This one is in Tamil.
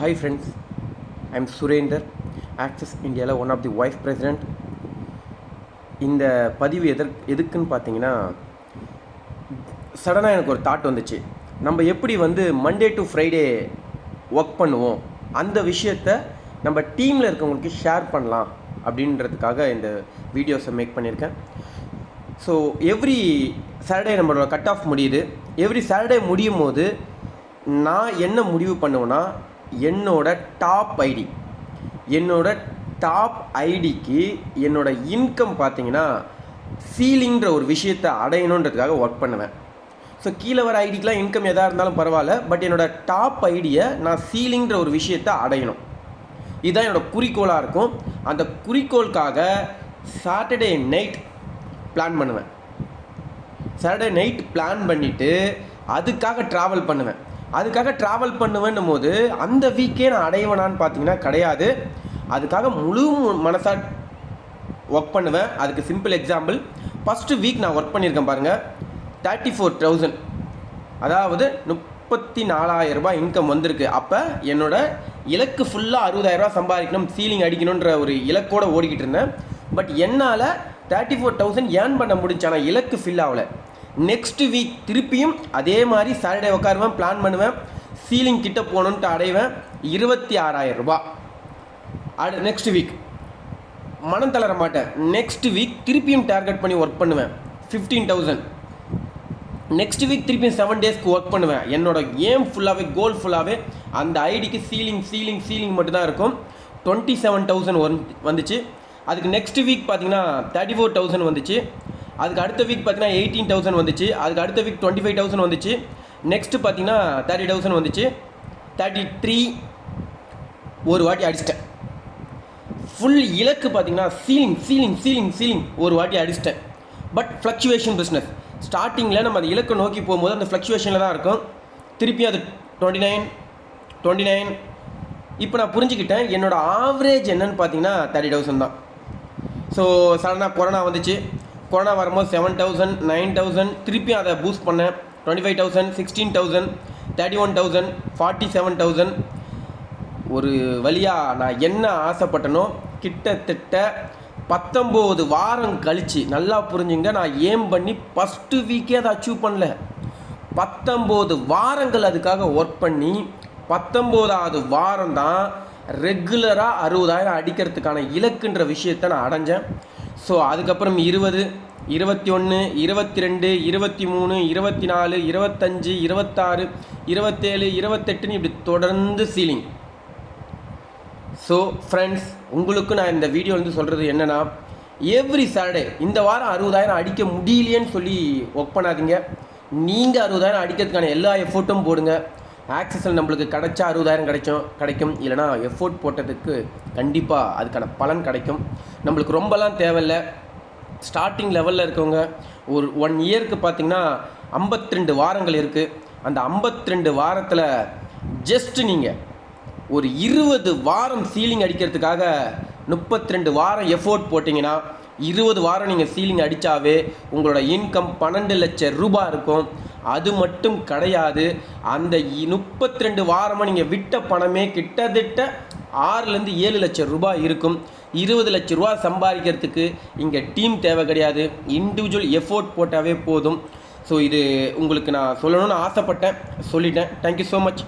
Hi friends, I'm Surender, Access India one of the Vice President. இந்த பதிவு எதுக்குன்னு பார்த்தீங்கன்னா, சடனாக எனக்கு ஒரு தாட் வந்துச்சு. நம்ம எப்படி மண்டே டு ஃப்ரைடே ஒர்க் பண்ணுவோம், அந்த விஷயத்தை நம்ம டீமில் இருக்கவங்களுக்கு ஷேர் பண்ணலாம் அப்படின்றதுக்காக இந்த வீடியோஸை மேக் பண்ணியிருக்கேன். ஸோ எவ்ரி சாட்டர்டே நம்மளோட கட் ஆஃப் முடியுது. எவ்ரி சாட்டர்டே முடியும் போது நான் என்ன முடிவு பண்ணுவேன்னா, என்னோட டாப் ஐடிக்கு என்னோட இன்கம் பார்த்தீங்கன்னா சீலிங்கிற ஒரு விஷயத்தை அடையணுன்றதுக்காக ஒர்க் பண்ணுவேன். ஸோ கீழே வர ஐடிக்கெலாம் இன்கம் எதாக இருந்தாலும் பரவாயில்ல, பட் என்னோடய டாப் ஐடியை நான் சீலிங்கிற ஒரு விஷயத்தை அடையணும். இதுதான் என்னோடய குறிக்கோளாக இருக்கும். அந்த குறிக்கோளுக்காக சாட்டர்டே நைட் பிளான் பண்ணுவேன். சாட்டர்டே நைட் பிளான் பண்ணிவிட்டு அதுக்காக ட்ராவல் பண்ணுவேன்னும் போது அந்த வீக்கே நான் அடைவேனான்னு பார்த்தீங்கன்னா கிடையாது. அதுக்காக முழு மனசாக ஒர்க் பண்ணுவேன். அதுக்கு சிம்பிள் எக்ஸாம்பிள், ஃபஸ்ட்டு வீக் நான் ஒர்க் பண்ணியிருக்கேன் பாருங்கள், 34,000, அதாவது 34,000 ரூபாய் இன்கம் வந்திருக்கு. அப்போ என்னோட இலக்கு ஃபுல்லாக 60,000 ரூபா சம்பாதிக்கணும், சீலிங் அடிக்கணுன்ற ஒரு இலக்கோடு ஓடிக்கிட்டு இருந்தேன். பட் என்னால் 34,000 ஏர்ன் பண்ண முடிஞ்சு, ஆனால் இலக்கு ஃபில் ஆகலை. நெக்ஸ்ட் வீக் திருப்பியும் அதே மாதிரி சாட்டர்டே உட்காருவேன், பிளான் பண்ணுவேன், சீலிங் கிட்ட போகணுன்ட்டு அடைவேன் 26,000 ரூபா. நெக்ஸ்ட் வீக் மனம் தளர மாட்டேன். நெக்ஸ்ட் வீக் திருப்பியும் டார்கெட் பண்ணி ஒர்க் பண்ணுவேன் 15,000. நெக்ஸ்ட் வீக் திருப்பியும் 7 டேஸ்க்கு ஒர்க் பண்ணுவேன். என்னோட ஏம் ஃபுல்லாகவே, கோல் ஃபுல்லாகவே அந்த ஐடிக்கு சீலிங் மட்டும்தான் இருக்கும். 27,000 வந்துச்சு. அதுக்கு நெக்ஸ்ட் வீக் பார்த்தீங்கன்னா 34,000 வந்துச்சு. அதுக்கு அடுத்த வீக் பார்த்தீங்கன்னா 18,000 வந்துச்சு. அதுக்கு அடுத்த வீக் 25,000 வந்துச்சு. நெக்ஸ்ட்டு பார்த்தீங்கன்னா 30,000 வந்துச்சு. 33 ஒரு வாட்டி அடிச்சிட்டேன். ஃபுல் இலக்கு பார்த்தீங்கன்னா சீலிங் ஒரு வாட்டி அடிச்சிட்டேன். பட் ஃப்ளக்சுவேஷன் பிஸ்னஸ் ஸ்டார்டிங்கில் நம்ம அந்த இலக்கை நோக்கி போகும்போது அந்த ஃப்ளக்சுவேஷனில் தான் இருக்கும். திருப்பியும் அது 29. இப்போ நான் புரிஞ்சுக்கிட்டேன், என்னோடய ஆவரேஜ் என்னன்னு பார்த்தீங்கன்னா 30,000 தான். ஸோ சடனாக கொரோனா வந்துச்சு. கொரோனா வரும்போது 7,000, 9,000, திருப்பியும் அதை பூஸ்ட் பண்ணேன். 25,000, 16,000, 31,000, 47,000. ஒரு வழியாக நான் என்ன ஆசைப்பட்டனோ கிட்டத்தட்ட 19 வாரம் கழித்து, நல்லா புரிஞ்சுங்க, நான் ஏம் பண்ணி ஃபஸ்ட்டு வீக்கே அதை அச்சீவ் பண்ணல. 19 வாரங்கள் அதுக்காக ஒர்க் பண்ணி 19வது வாரம் தான் ரெகுலராக 60,000 அடிக்கிறதுக்கான இலக்குன்ற விஷயத்தை நான் அடைஞ்சேன். ஸோ அதுக்கப்புறம் 20, 21, 22, 23, 24, 25, 26, 27, 28 இப்படி தொடர்ந்து சீலிங். ஸோ ஃப்ரெண்ட்ஸ், உங்களுக்கு நான் இந்த வீடியோ சொல்கிறது என்னென்னா, எவ்ரி சாட்டர்டே இந்த வாரம் 60,000 அடிக்க முடியலையேன்னு சொல்லி ஒர்க் பண்ணாதீங்க. நீங்கள் 60,000 அடிக்கிறதுக்கான எல்லா எஃபோர்ட்டும் போடுங்க. ஆக்சஸில் நம்மளுக்கு கிடைச்சா 60,000 கிடைக்கும். இல்லைனா எஃபோர்ட் போட்டதுக்கு கண்டிப்பாக அதுக்கான பலன் கிடைக்கும். நம்மளுக்கு ரொம்பலாம் தேவையில்லை. ஸ்டார்டிங் லெவலில் இருக்கவங்க ஒரு 1 இயருக்கு பார்த்திங்கன்னா 52 வாரங்கள் இருக்குது. அந்த 52 வாரத்தில் ஜஸ்ட்டு நீங்கள் ஒரு 20 வாரம் சீலிங் அடிக்கிறதுக்காக 32 வாரம் எஃபோர்ட் போட்டிங்கன்னா 20 வாரம் நீங்கள் சீலிங் அடித்தாவே உங்களோட இன்கம் 12 லட்சம் ரூபாய் இருக்கும். அது மட்டும் கிடையாது, அந்த 32 வாரமாக நீங்கள் விட்ட பணமே கிட்டத்தட்ட 6லேருந்து 7 லட்சம் ரூபாய் இருக்கும். 20 லட்ச ரூபா சம்பாதிக்கிறதுக்கு இங்கே டீம் தேவை கிடையாது, இண்டிவிஜுவல் எஃபோர்ட் போட்டாவே போதும். ஸோ இது உங்களுக்கு நான் சொல்லணும்னு ஆசைப்பட்டேன், சொல்லிட்டேன். Thank you so much.